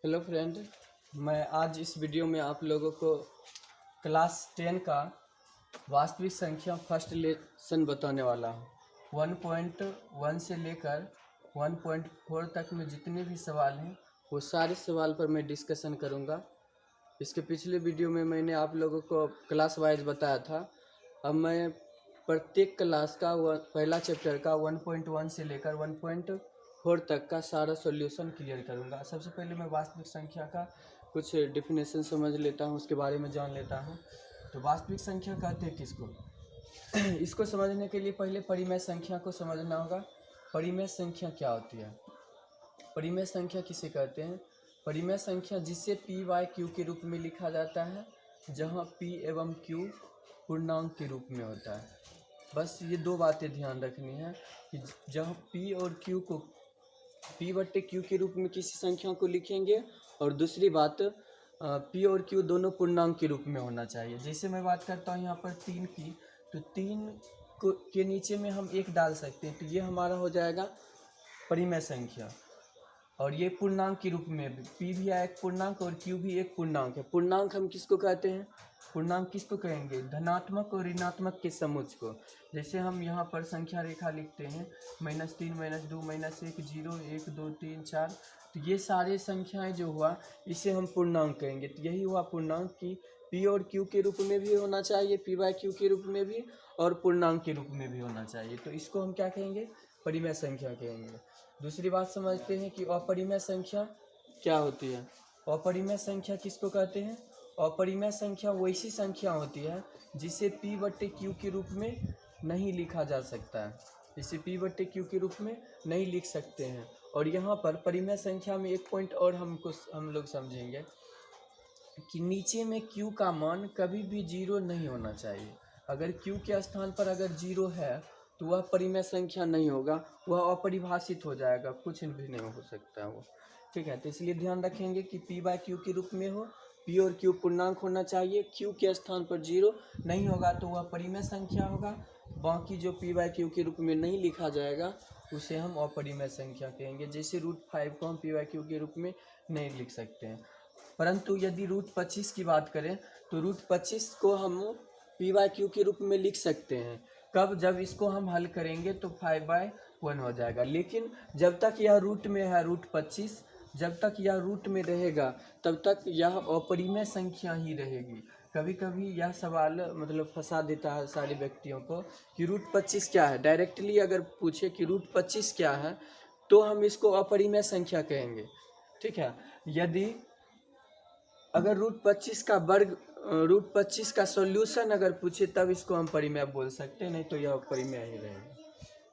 Hello friend, मैं आज इस वीडियो में आप लोगों को क्लास 10 का वास्तविक संख्या फर्स्ट लेसन बताने वाला हूँ। 1.1 से लेकर 1.4 तक में जितने भी सवाल हैं वो सारे सवाल पर मैं डिस्कशन करूँगा। इसके पिछले वीडियो में मैंने आप लोगों को क्लास वाइज बताया था। अब मैं प्रत्येक क्लास का पहला चैप्टर का 1.1 से लेकर 1.4 तक का सारा सॉल्यूशन क्लियर करूंगा। सबसे पहले मैं वास्तविक संख्या का कुछ डिफिनेशन समझ लेता हूं, उसके बारे में जान लेता हूं। तो वास्तविक संख्या कहते हैं किसको? इसको समझने के लिए पहले परिमेय संख्या को समझना होगा। परिमेय संख्या क्या होती है? परिमेय संख्या किसे कहते हैं? परिमेय संख्या जिसे पी वाई क्यू के रूप में लिखा जाता है, जहाँ पी एवं क्यू पूर्णांक के रूप में होता है। बस ये दो बातें ध्यान रखनी है कि जहाँ पी और क्यू को पी बट्टे क्यू के रूप में किसी संख्या को लिखेंगे, और दूसरी बात पी और क्यू दोनों पूर्णांक के रूप में होना चाहिए। जैसे मैं बात करता हूँ यहाँ पर 3 की, तो 3 के नीचे में हम 1 डाल सकते हैं, तो ये हमारा हो जाएगा परिमेय संख्या। और ये पूर्णांक के रूप में पी भी एक पूर्णांक और क्यू भी एक पूर्णांक है। पूर्णांक हम किसको कहते हैं? पूर्णांक किसको कहेंगे? धनात्मक और ऋणात्मक के समुच्चय को। जैसे हम यहाँ पर संख्या रेखा लिखते हैं -3 -2 -1 0 1 2 3 4, तो ये सारे संख्याएं जो हुआ इसे हम पूर्णांक कहेंगे। तो यही हुआ पूर्णांक की पी और क्यू के रूप में भी होना चाहिए, पी बाई क्यू के रूप में भी, और पूर्णांक के रूप में भी होना चाहिए। तो इसको हम क्या कहेंगे? परिमेय संख्या कहेंगे। दूसरी बात समझते हैं कि अपरिमेय संख्या क्या होती है। अपरिमेय संख्या किसको कहते हैं? अपरिमेय संख्या वैसी संख्या होती है जिसे पी बट्टे क्यू के रूप में नहीं लिखा जा सकता है, जिसे पी बट्टे क्यू के रूप में नहीं लिख सकते हैं। और यहाँ पर परिमेय संख्या में एक पॉइंट और हम लोग समझेंगे कि नीचे में क्यू का मान कभी भी 0 नहीं होना चाहिए। अगर क्यू के स्थान पर अगर 0 है तो वह परिमेय संख्या नहीं होगा, वह अपरिभाषित हो जाएगा, कुछ भी नहीं हो सकता वो। ठीक है, तो इसलिए ध्यान रखेंगे कि पी बाई क्यू के रूप में हो, पी और क्यू पूर्णांक होना चाहिए, क्यू के स्थान पर 0 नहीं होगा तो वह परिमेय संख्या होगा। बाकी जो पी बाई क्यू के रूप में नहीं लिखा जाएगा उसे हम अपरिमेय संख्या कहेंगे। जैसे √5 को हम पी बाई क्यू के रूप में नहीं लिख सकते हैं। परंतु यदि √25 की बात करें तो √25 को हम पी बाई क्यू के रूप में लिख सकते हैं। कब? जब इसको हम हल करेंगे तो 5/1 हो जाएगा। लेकिन जब तक यह रूट में है √25, जब तक यह रूट में रहेगा तब तक यह अपरिमेय संख्या ही रहेगी। कभी कभी यह सवाल मतलब फंसा देता है सारे व्यक्तियों को कि √25 क्या है। डायरेक्टली अगर पूछे कि √25 क्या है तो हम इसको अपरिमेय संख्या कहेंगे। ठीक है, यदि अगर √25 का वर्ग, √25 का सॉल्यूशन अगर पूछे तब इसको हम परिमेय बोल सकते हैं, नहीं तो यह परिमेय ही रहेगा।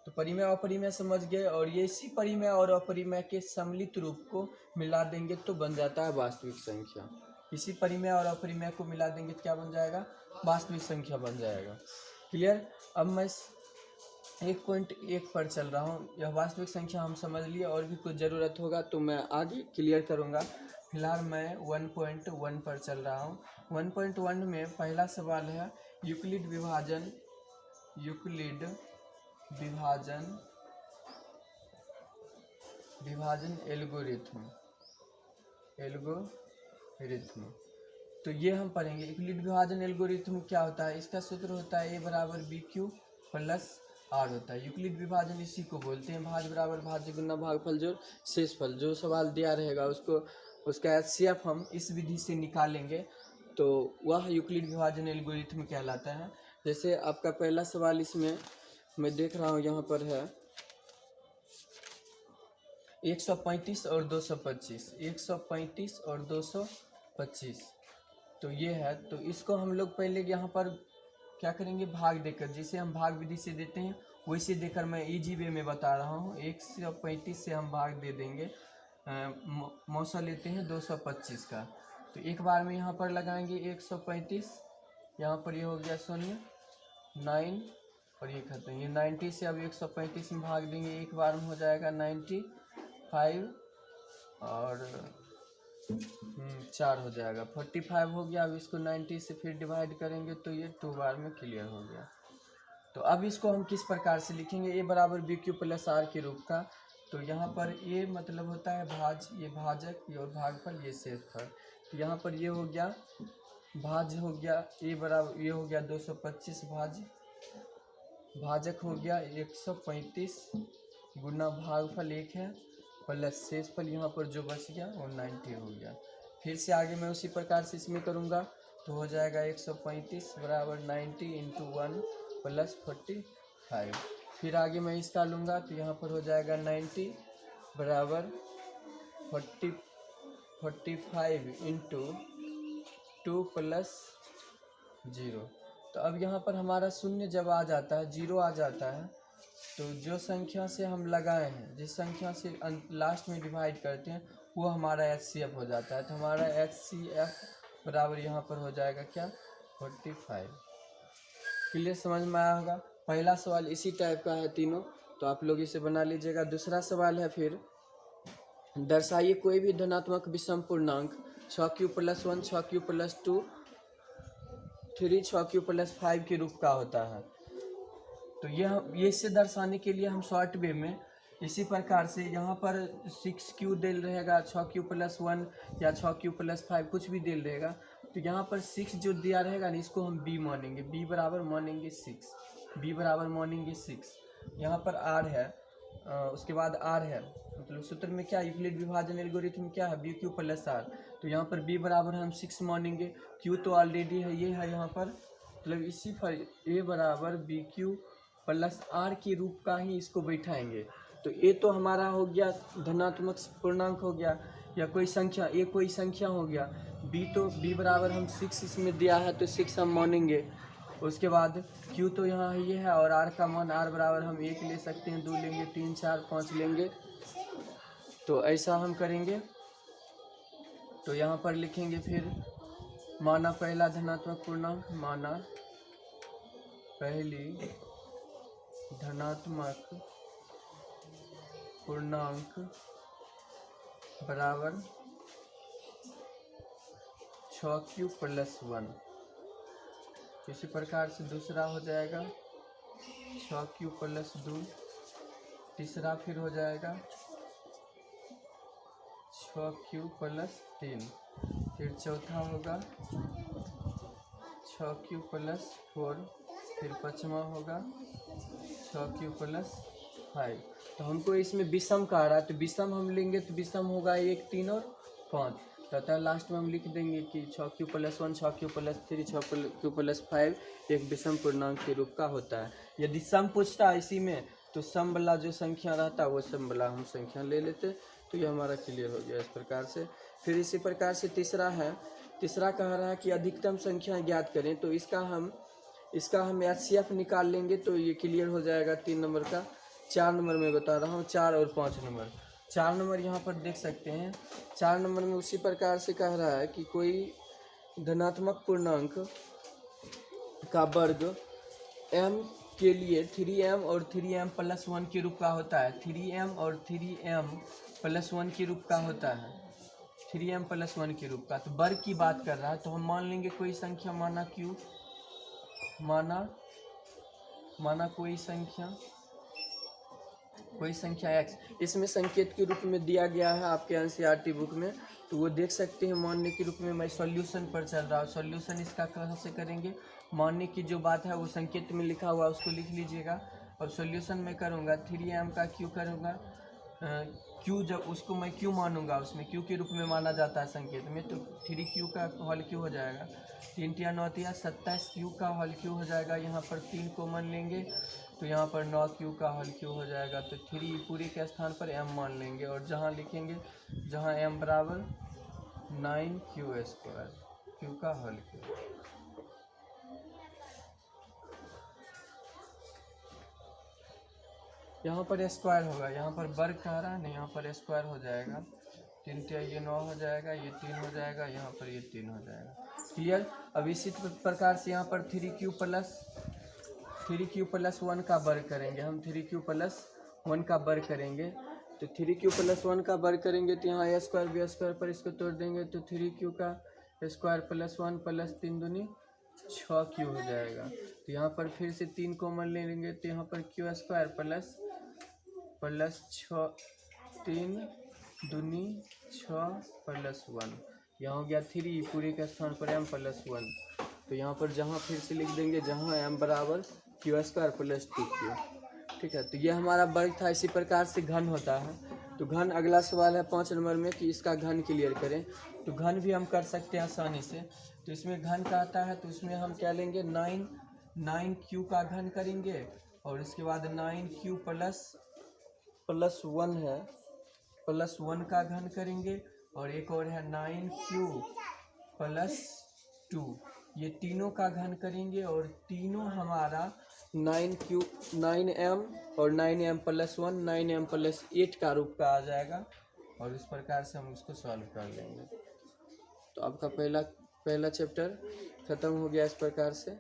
तो परिमेय अपरिमेय समझ गए, और ये इसी परिमेय और अपरिमेय के सम्मिलित रूप को मिला देंगे तो बन जाता है वास्तविक संख्या। इसी परिमेय और अपरिमेय को मिला देंगे तो क्या बन जाएगा? वास्तविक संख्या बन जाएगा। क्लियर? अब मैं 1.1 पर चल रहा हूँ। यह वास्तविक संख्या हम समझ लिए, और भी कुछ ज़रूरत होगा तो मैं आगे क्लियर करूँगा। फिलहाल मैं 1.1 पर चल रहा हूँ। 1.1 में पहला सवाल है यूक्लिड विभाजन एल्गोरिथ्म। तो ये हम पढ़ेंगे। यूक्लिड विभाजन एल्गोरिथ्म क्या होता है? इसका सूत्र होता है A बराबर BQ प्लस R होता है। यूक्लिड विभाजन इसी को बोलते हैं। भाज्य बराबर भाज्य गुना भागफल जोड़ शेषफल। जो सवाल दिया रहेगा उसका HCF हम इस विधि से निकालेंगे तो वह यूक्लिड विभाजन एल्गोरिथ्म कहलाता है। जैसे आपका पहला सवाल इसमें मैं देख रहा हूँ यहाँ पर है 135 और 225, 135 और 225, तो ये है। तो इसको हम लोग पहले यहाँ पर क्या करेंगे? भाग देकर, जिसे हम भाग विधि से देते हैं वैसे देकर मैं इजी वे में बता रहा हूँ। 135 से हम भाग दे देंगे, मौसा लेते हैं 225 का, तो एक बार में यहाँ पर लगाएंगे 135, यहाँ पर ये हो गया 0 9 और ये खत्म। ये 90 से अब 135 में भाग देंगे, एक बार में हो जाएगा 95 और 4 हो जाएगा, 45 हो गया। अब इसको 90 से फिर डिवाइड करेंगे तो ये 2 बार में क्लियर हो गया। तो अब इसको हम किस प्रकार से लिखेंगे? A बराबर BQ प्लस R के रूप का। तो यहाँ पर ये मतलब होता है भाज्य, ये भाजक, ये और भागफल, ये शेषफल। तो यहाँ पर ये हो गया भाज्य हो गया, ये बराबर ये हो गया 225 भाज्य, भाजक हो गया 135 गुना भागफल 1 है प्लस शेषफल यहाँ पर जो बच गया वो 90 हो गया। फिर से आगे मैं उसी प्रकार से इसमें करूँगा तो हो जाएगा 135 बराबर 90 इंटू 1 प्लस 45। फिर आगे मैं इसका लूँगा तो यहाँ पर हो जाएगा 90 बराबर 45 इंटू 2 प्लस 0। तो अब यहाँ पर हमारा शून्य जब आ जाता है, 0 आ जाता है, तो जो संख्या से हम लगाए हैं, जिस संख्या से लास्ट में डिवाइड करते हैं, वो हमारा HCF हो जाता है। तो हमारा HCF बराबर यहाँ पर हो जाएगा क्या 45। क्लियर, समझ में आया होगा। पहला सवाल इसी टाइप का है तीनों, तो आप लोग इसे बना लीजिएगा। दूसरा सवाल है फिर, दर्शाइए कोई भी धनात्मक विषम पूर्णांक 6q + 1 6q + 2 3 6q + 5 के रूप का होता है। तो ये इसे दर्शाने के लिए हम शॉर्ट वे में इसी प्रकार से यहाँ पर 6q दिल रहेगा, 6q + 1 या 6q + 5 कुछ भी दिल रहेगा। तो यहाँ पर 6 जो दिया रहेगा ना, इसको हम b मानेंगे, b बराबर मानेंगे 6, b बराबर मानेंगे 6। यहाँ पर r है, उसके बाद r है, मतलब सूत्र में क्या यूक्लिड विभाजन एल्गोरिथम क्या है BQ + R। तो यहाँ पर b बराबर हम 6 मानेंगे, q तो ऑलरेडी है, ये है यहाँ पर, मतलब इसी पर a बराबर BQ + R के रूप का ही इसको बैठाएंगे। तो a तो हमारा हो गया धनात्मक पूर्णांक हो गया, या कोई संख्या, a कोई संख्या हो गया, b बराबर हम 6 इसमें दिया है तो 6 हम मानेंगे। उसके बाद q तो यहाँ ये है, और r का मान r बराबर हम 1 ले सकते हैं, 2 लेंगे, 3 4 5 लेंगे। तो ऐसा हम करेंगे। तो यहाँ पर लिखेंगे फिर, माना पहला धनात्मक पूर्णांक, माना पहली धनात्मक पूर्णांक बराबर 6q + 1। इसी प्रकार से दूसरा हो जाएगा 6q + 2, तीसरा फिर हो जाएगा 6q + 3, फिर चौथा होगा 6q + 4, फिर पाँचवा होगा 6q + 5। तो हमको इसमें विषम कह रहा है, तो विषम हम लेंगे तो विषम होगा 1 3 और 5। तथा लास्ट में हम लिख देंगे कि 6q + 1 6q + 3 6q + 5 एक विषम पूर्णांक के रूप का होता है। यदि सम पूछता है इसी में, तो सम वाला जो संख्या रहता है वो सम वाला हम संख्या ले लेते। तो ये हमारा क्लियर हो गया इस प्रकार से। फिर इसी प्रकार से तीसरा कह रहा है कि अधिकतम संख्या ज्ञात करें। तो इसका हम HCF निकाल लेंगे तो ये क्लियर हो जाएगा 3 नंबर का। 4 नंबर में बता रहा हूँ, 4 और 5 नंबर। 4 नंबर यहाँ पर देख सकते हैं। 4 नंबर में उसी प्रकार से कह रहा है कि कोई धनात्मक पूर्णांक का वर्ग m के लिए 3m और 3m + 1 के रूप का होता है। 3m और 3m + 1 के रूप का होता है, 3m + 1 के रूप का। तो वर्ग की बात कर रहा है, तो हम मान लेंगे कोई संख्या, माना q, माना कोई संख्या x, इसमें संकेत के रूप में दिया गया है आपके NCERT बुक में, तो वो देख सकते हैं। मानने के रूप में मैं सॉल्यूशन पर चल रहा हूँ, सॉल्यूशन इसका कैसे करेंगे, मानने की जो बात है वो संकेत में लिखा हुआ उसको लिख लीजिएगा। और सॉल्यूशन में करूँगा 3m का q करूँगा, q जब उसको मैं q मानूंगा, उसमें q के रूप में माना जाता है संकेत में, तो 3q का होल q हो जाएगा, 3 × 9 = 27 q का होल q हो जाएगा। यहाँ पर 3 कॉमन लेंगे तो यहाँ पर 9q का होल q हो जाएगा। तो 3 पूरे के स्थान पर m मान लेंगे, और जहाँ लिखेंगे, जहाँ m बराबर 9q² q का होल q। यहाँ पर स्क्वायर होगा, यहाँ पर वर्ग कह रहा है ना, यहाँ पर स्क्वायर हो जाएगा। 3 × ये 9 हो जाएगा, ये 3 हो जाएगा, यहाँ पर ये 3 हो जाएगा। क्लियर। अब इसी प्रकार से यहाँ पर 3q + 1 का वर्ग करेंगे हम, 3q + 1 का वर्ग करेंगे। तो 3q + 1 का वर्ग करेंगे तो यहाँ a² b² पर इसको तोड़ देंगे, तो 3q का स्क्वायर + 1 + 3 दूनी 6q हो जाएगा। तो यहाँ पर फिर से 3 कॉमन ले लेंगे, तो यहाँ पर q² + 6 3 दूनी 6 प्लस 1, यहाँ हो गया 3, पूरे के स्थान पर m प्लस 1। तो यहाँ पर जहाँ फिर से लिख देंगे जहाँ m बराबर क्यू स्क्वायर प्लस 2q। ठीक है, तो ये हमारा वर्ग था। इसी प्रकार से घन होता है। तो घन अगला सवाल है 5 नंबर में कि इसका घन क्लियर करें। तो घन भी हम कर सकते हैं आसानी से। तो इसमें घन का आता है, तो इसमें हम क्या लेंगे 9q का घन करेंगे, और इसके बाद 9q प्लस 1 है, प्लस 1 का घन करेंगे, और एक और है 9q प्लस 2, ये तीनों का घन करेंगे, और तीनों हमारा 9m और 9m प्लस 1 9m प्लस 8 का रूप का आ जाएगा, और इस प्रकार से हम इसको सॉल्व कर लेंगे। तो आपका पहला चैप्टर ख़त्म हो गया इस प्रकार से।